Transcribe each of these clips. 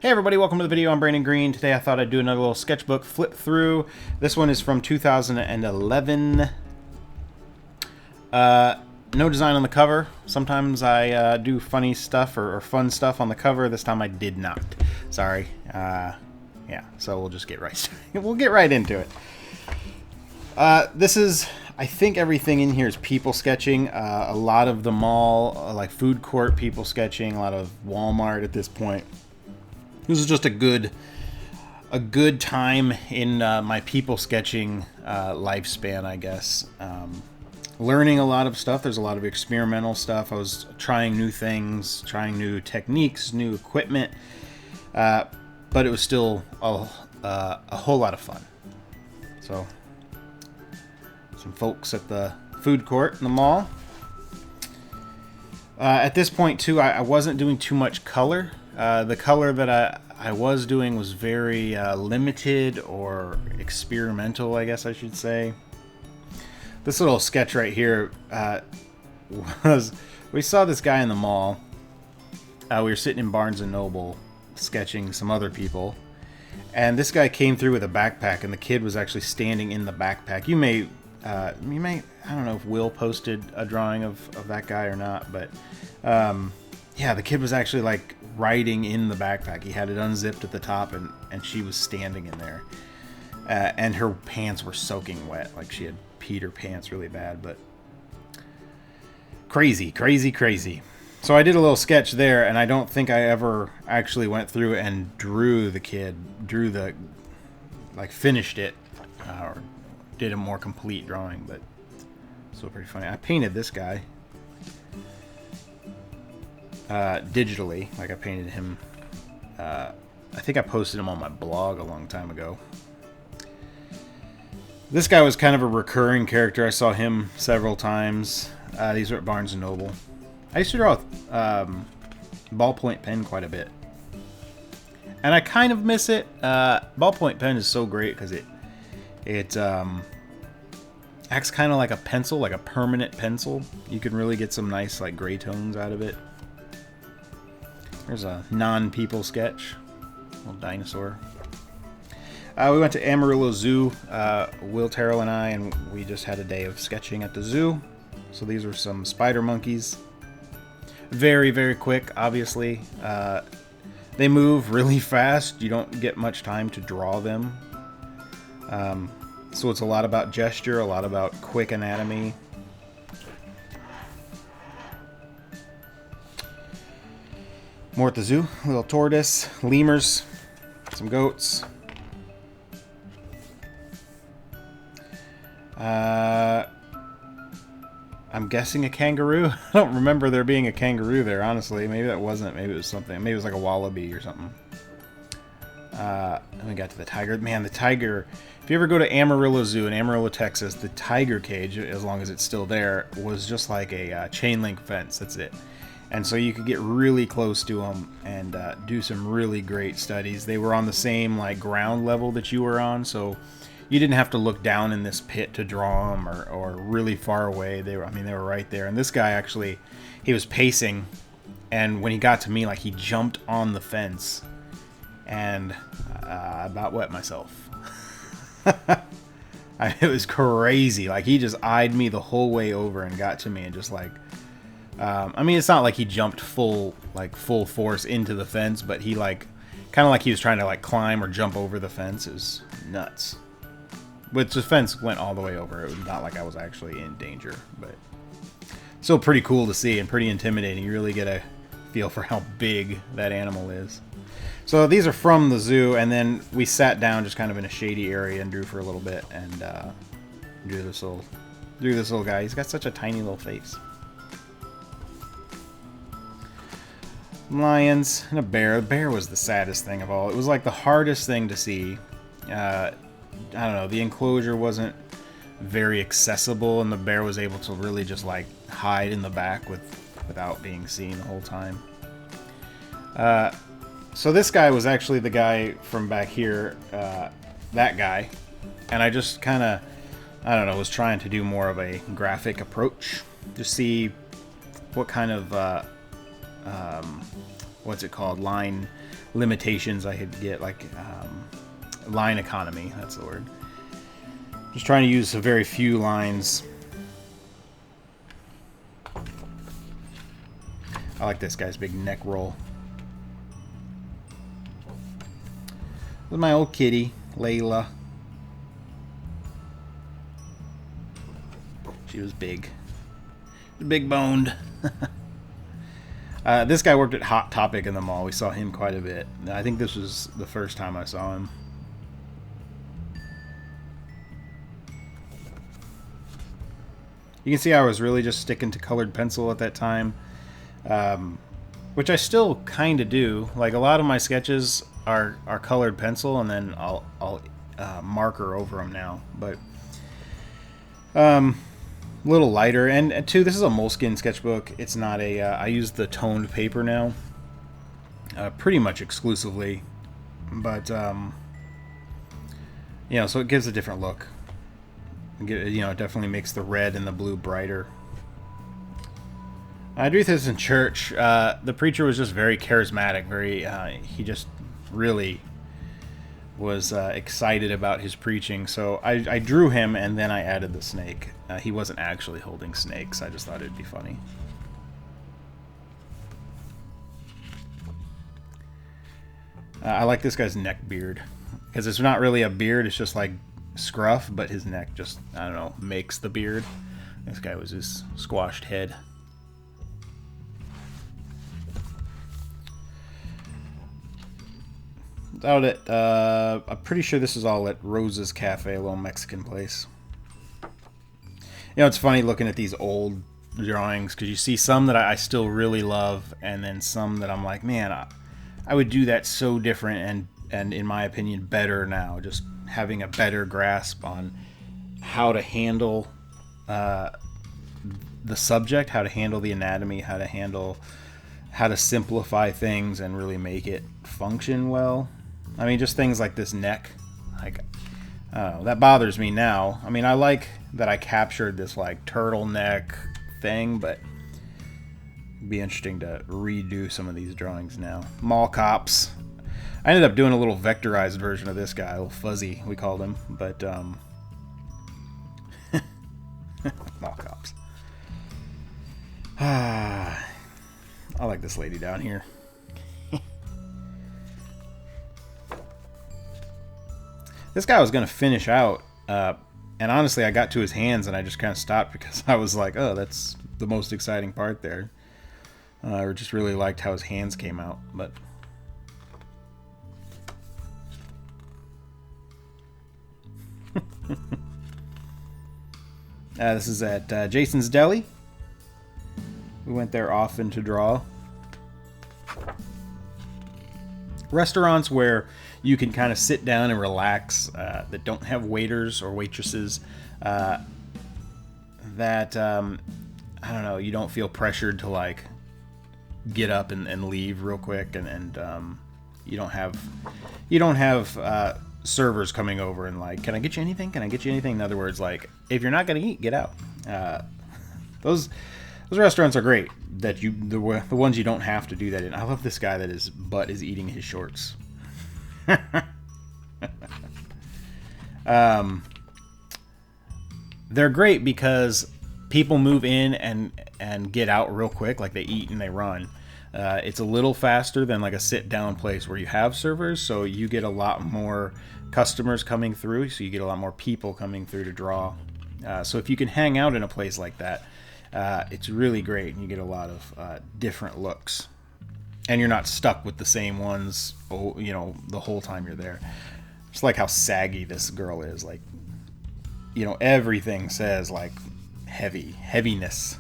Hey everybody, welcome to the video. I'm Brandon Green. Today I thought I'd do another little sketchbook flip through. This one is from 2011. No design on the cover. Sometimes I do funny stuff or fun stuff on the cover. This time I did not. Sorry. Yeah, so we'll just get right into it. This is, I think everything in here is people sketching. A lot of the mall, like food court people sketching. A lot of Walmart at this point. This is just a good time in my people sketching lifespan, I guess. Learning a lot of stuff. There's a lot of experimental stuff. I was trying new things, trying new techniques, new equipment, but it was still a whole lot of fun. So, some folks at the food court in the mall. At this point, too, I wasn't doing too much color. The color that I was doing was very limited or experimental, I guess I should say. This little sketch right here was, we saw this guy in the mall. We were sitting in Barnes & Noble sketching some other people. And this guy came through with a backpack, and the kid was actually standing in the backpack. You may, I don't know if Will posted a drawing of that guy or not, but yeah, the kid was actually like riding in the backpack. He had it unzipped at the top, and she was standing in there. And her pants were soaking wet. Like she had peed her pants really bad, but crazy. So I did a little sketch there, and I don't think I ever actually went through and drew the kid, finished it, or did a more complete drawing, but still pretty funny. I painted this guy digitally, like I painted him. I think I posted him on my blog a long time ago. This guy was kind of a recurring character. I saw him several times. These are at Barnes & Noble. I used to draw with ballpoint pen quite a bit, and I kind of miss it. Ballpoint pen is so great because it acts kind of like a pencil, like a permanent pencil. You can really get some nice like gray tones out of it. There's a non-people sketch, little dinosaur. We went to Amarillo Zoo, Will Terrell and I, and we just had a day of sketching at the zoo. So these were some spider monkeys. Very, very quick, obviously. They move really fast. You don't get much time to draw them. So it's a lot about gesture, a lot about quick anatomy. More at the zoo. A little tortoise, lemurs, some goats. I'm guessing a kangaroo. I don't remember there being a kangaroo there, honestly. Maybe that wasn't. Maybe it was something. Maybe it was like a wallaby or something. Then we got to the tiger. Man, the tiger. If you ever go to Amarillo Zoo in Amarillo, Texas, the tiger cage, as long as it's still there, was just like a chain link fence. That's it. And so you could get really close to them and do some really great studies. They were on the same like ground level that you were on, so you didn't have to look down in this pit to draw them or really far away. They were right there. And this guy actually, he was pacing, and when he got to me, like he jumped on the fence, and I about wet myself. It was crazy. Like he just eyed me the whole way over and got to me and just like, it's not like he jumped full force into the fence, but he like, kind of like he was trying to like climb or jump over the fence. It was nuts. But the fence went all the way over. It was not like I was actually in danger, but still pretty cool to see and pretty intimidating. You really get a feel for how big that animal is. So these are from the zoo, and then we sat down just kind of in a shady area and drew for a little bit, and drew this little guy. He's got such a tiny little face. Lions and a bear. The bear was the saddest thing of all. It was like the hardest thing to see. I don't know, the enclosure wasn't very accessible, and the bear was able to really just like hide in the back without being seen the whole time. So this guy was actually the guy from back here, that guy, and I just kind of, I don't know, was trying to do more of a graphic approach to see what kind of what's it called, line limitations I could get, like line economy, that's the word. Just trying to use a very few lines. I like this guy's big neck roll. With my old kitty, Layla. She was big. Big boned. This guy worked at Hot Topic in the mall. We saw him quite a bit. I think this was the first time I saw him. You can see I was really just sticking to colored pencil at that time. Which I still kind of do. Like, a lot of my sketches are colored pencil, and then I'll marker over them now. But a little lighter, and two, this is a Moleskine sketchbook. It's not a I use the toned paper now, pretty much exclusively. But you know, so it gives a different look. You know, it definitely makes the red and the blue brighter. I do this in church. The preacher was just very charismatic. He just really was excited about his preaching. So I drew him, and then I added the snake. He wasn't actually holding snakes. I just thought it'd be funny. I like this guy's neck beard, because it's not really a beard. It's just like scruff, but his neck just, I don't know, makes the beard. This guy was his squashed head. Out at, I'm pretty sure this is all at Rose's Cafe, a little Mexican place. You know, it's funny looking at these old drawings, because you see some that I still really love, and then some that I'm like, man, I would do that so different, and in my opinion, better now. Just having a better grasp on how to handle the subject, how to handle the anatomy, how to simplify things and really make it function well. I mean, just things like this neck, like, that bothers me now. I mean, I like that I captured this like turtleneck thing, but it'd be interesting to redo some of these drawings now. Mall cops. I ended up doing a little vectorized version of this guy, a little fuzzy, we called him, but mall cops. I like this lady down here. This guy was going to finish out, and honestly, I got to his hands and I just kind of stopped, because I was like, oh, that's the most exciting part there. I just really liked how his hands came out, but... this is at Jason's Deli. We went there often to draw. Restaurants where you can kind of sit down and relax, that don't have waiters or waitresses, that I don't know, you don't feel pressured to like get up and leave real quick, and you don't have servers coming over and like, can I get you anything? Can I get you anything? In other words, like, if you're not gonna eat, get out. Those restaurants are great. That the ones you don't have to do that in. I love this guy that his butt is eating his shorts. They're great because people move in and get out real quick, like they eat and they run. It's a little faster than like a sit-down place where you have servers, so you get a lot more customers coming through, so you get a lot more people coming through to draw. So if you can hang out in a place like that, it's really great, and you get a lot of different looks. And you're not stuck with the same ones, you know, the whole time you're there. Just like how saggy this girl is. Like, you know, everything says, like, heaviness.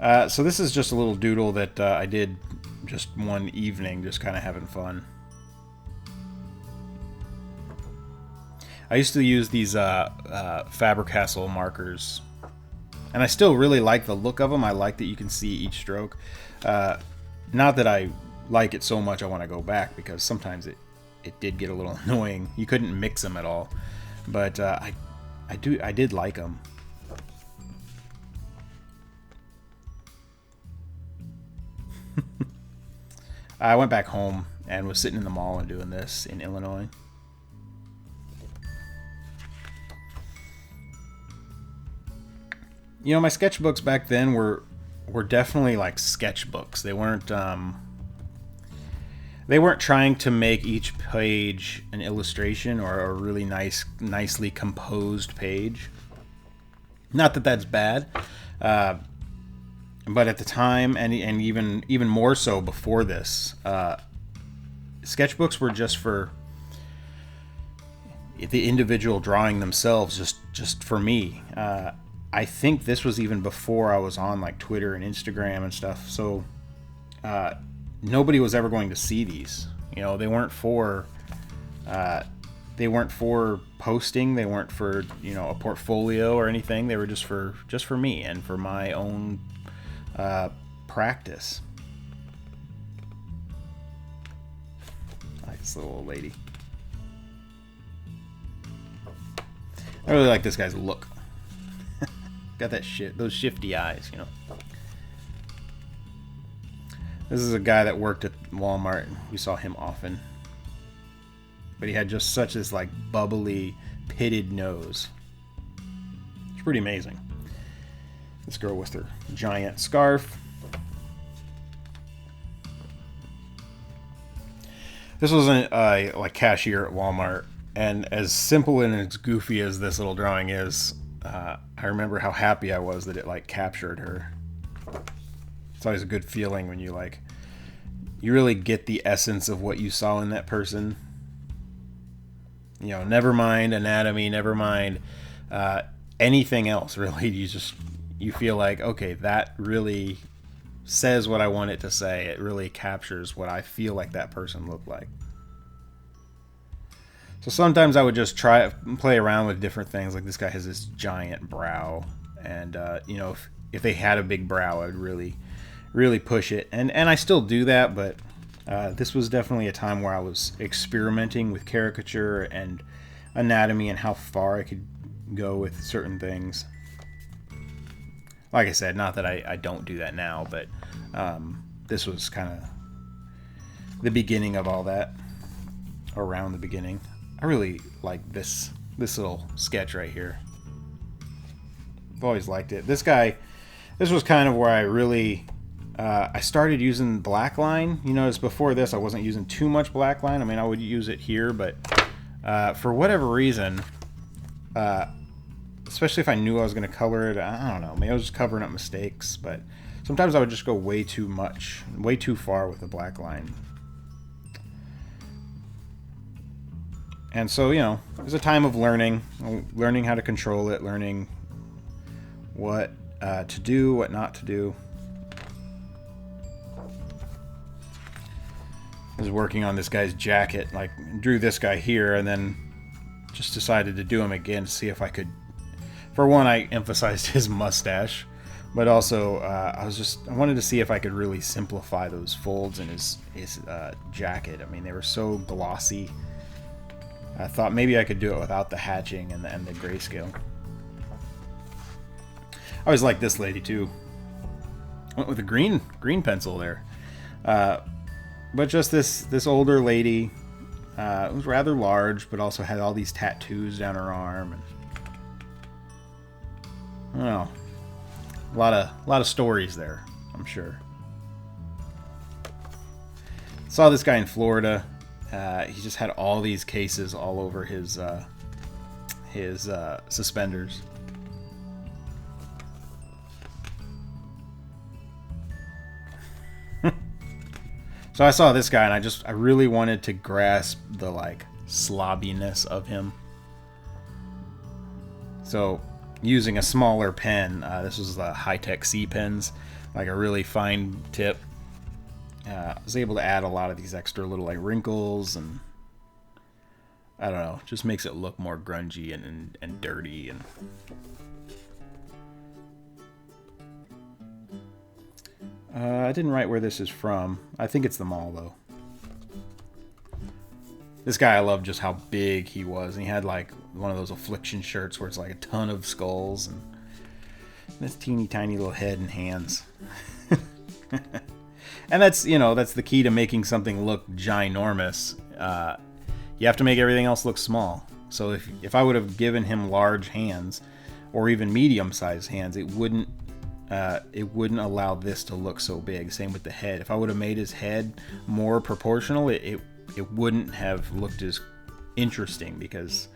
So this is just a little doodle that I did just one evening, just kind of having fun. I used to use these Faber-Castell markers, and I still really like the look of them. I like that you can see each stroke. Not that I like it so much I want to go back, because sometimes it did get a little annoying. You couldn't mix them at all, but I did like them. I went back home and was sitting in the mall and doing this in Illinois. You know, my sketchbooks back then were definitely like sketchbooks. They weren't trying to make each page an illustration or a really nicely composed page. Not that that's bad, but at the time, and even more so before this, sketchbooks were just for the individual drawing themselves, just for me. I think this was even before I was on like Twitter and Instagram and stuff. So nobody was ever going to see these. You know, they weren't for posting. They weren't for, you know, a portfolio or anything. They were just for me and for my own practice. I like this little old lady. I really like this guy's look. Got those shifty eyes, you know. This is a guy that worked at Walmart. We saw him often. But he had just such this like bubbly, pitted nose. It's pretty amazing. This girl with her giant scarf. This was a like cashier at Walmart, and as simple and as goofy as this little drawing is, I remember how happy I was that it like captured her. It's always a good feeling when you really get the essence of what you saw in that person. You know, never mind anatomy, never mind anything else, really. You feel like, okay, that really says what I want it to say. It really captures what I feel like that person looked like. So sometimes I would just play around with different things. Like this guy has this giant brow, and you know, if they had a big brow, I'd really push it, and I still do that. But this was definitely a time where I was experimenting with caricature and anatomy and how far I could go with certain things. Like I said, not that I don't do that now, but this was kind of the beginning of all that. Around the beginning. I really like this little sketch right here. I've always liked it. This was kind of where I really I started using black line. You notice before this I wasn't using too much black line. I mean, I would use it here, but for whatever reason, especially if I knew I was going to color it, I don't know, maybe I was just covering up mistakes, but sometimes I would just go way too far with the black line. And so, you know, it was a time of learning how to control it, learning what to do, what not to do. I was working on this guy's jacket, like drew this guy here, and then just decided to do him again to see if I could. For one, I emphasized his mustache, but also I wanted to see if I could really simplify those folds in his jacket. I mean, they were so glossy. I thought maybe I could do it without the hatching and the grayscale. I always liked this lady too. Went with a green pencil there. But just this older lady. It was rather large, but also had all these tattoos down her arm. And, I don't know. A lot of stories there, I'm sure. Saw this guy in Florida. He just had all these cases all over his suspenders. So I saw this guy, and I really wanted to grasp the like slobbiness of him. So using a smaller pen, this was the high-tech C pens, like a really fine tip. I was able to add a lot of these extra little like wrinkles, and I don't know, just makes it look more grungy and dirty. And I didn't write where this is from. I think it's the mall though. This guy, I love just how big he was, and he had like one of those affliction shirts where it's like a ton of skulls and this teeny tiny little head and hands. And that's, you know, that's the key to making something look ginormous. You have to make everything else look small. So if I would have given him large hands, or even medium-sized hands, it wouldn't allow this to look so big. Same with the head. If I would have made his head more proportional, it wouldn't have looked as interesting, because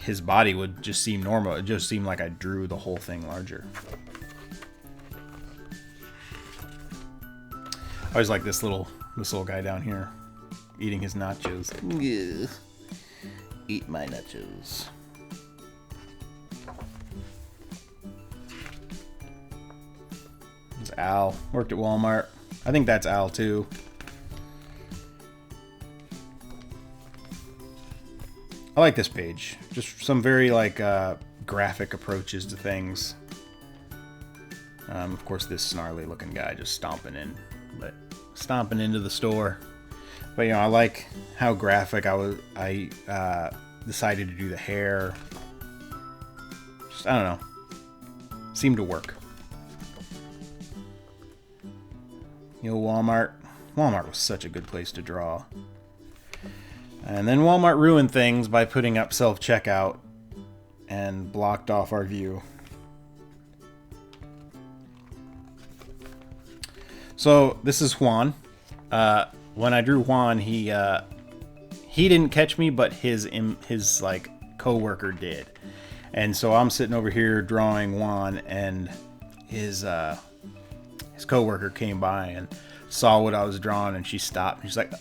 his body would just seem normal. It just seemed like I drew the whole thing larger. I always like this little guy down here eating his nachos. Yeah. Eat my nachos. It's Al. Worked at Walmart. I think that's Al too. I like this page. Just some very like graphic approaches to things. Of course, this snarly looking guy just stomping into the store. But you know, I like how graphic I decided to do the hair. Just, I don't know. Seemed to work. You know, Walmart. Walmart was such a good place to draw. And then Walmart ruined things by putting up self-checkout and blocked off our view. So this is Juan. When I drew Juan, he didn't catch me, but his like coworker did. And so I'm sitting over here drawing Juan, and his coworker came by and saw what I was drawing, and she stopped. She's like,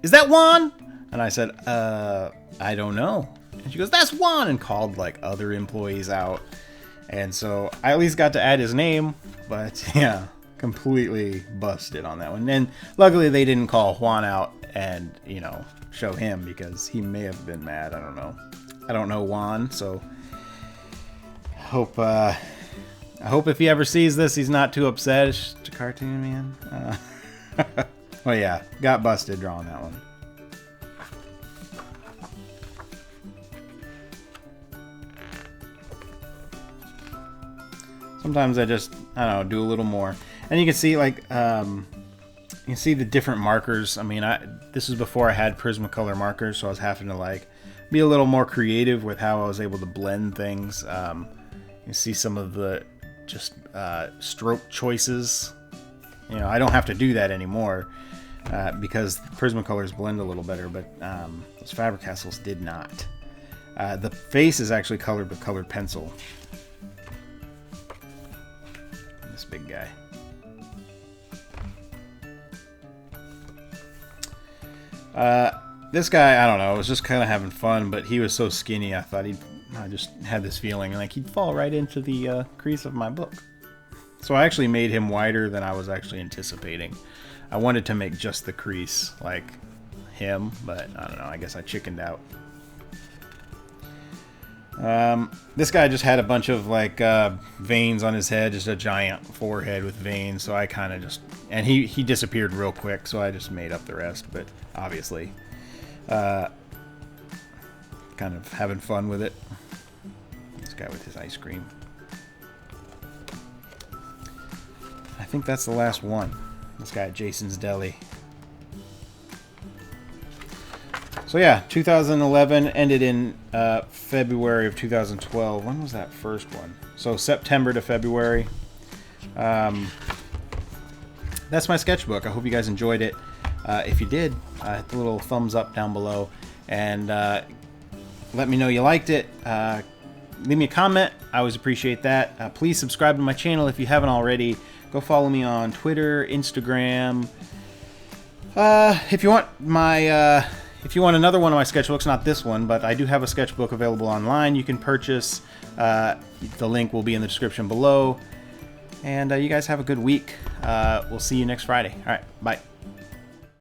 "Is that Juan?" And I said, "I don't know." And she goes, "That's Juan," and called like other employees out. And so I at least got to add his name, but yeah, completely busted on that one. And luckily they didn't call Juan out and, you know, show him, because he may have been mad. I don't know. I don't know Juan, so I hope if he ever sees this, he's not too upset. It's just a cartoon, man. Well, yeah, got busted drawing that one. Sometimes I don't know, do a little more. And you can see, like, you can see the different markers. I mean, this was before I had Prismacolor markers, so I was having to, like, be a little more creative with how I was able to blend things. You see some of the just stroke choices. You know, I don't have to do that anymore because Prismacolors blend a little better, but those Faber-Castells did not. The face is actually colored with colored pencil. This big guy. This guy, I don't know, was just kind of having fun, but he was so skinny, I just had this feeling like he'd fall right into the crease of my book. So I actually made him wider than I was actually anticipating. I wanted to make just the crease like him, but I don't know, I guess I chickened out. This guy just had a bunch of like veins on his head, just a giant forehead with veins, so I kind of just, and he disappeared real quick, so I just made up the rest, but obviously kind of having fun with it. This guy with his ice cream. I think that's the last one. This guy at Jason's Deli. So yeah, 2011 ended in February of 2012. When was that first one? So September to February. That's my sketchbook. I hope you guys enjoyed it. If you did, hit the little thumbs up down below, and let me know you liked it. Leave me a comment. I always appreciate that. Please subscribe to my channel if you haven't already. Go follow me on Twitter, Instagram. If you want my if you want another one of my sketchbooks, not this one, but I do have a sketchbook available online you can purchase. The link will be in the description below. And you guys have a good week. We'll see you next Friday. All right, bye.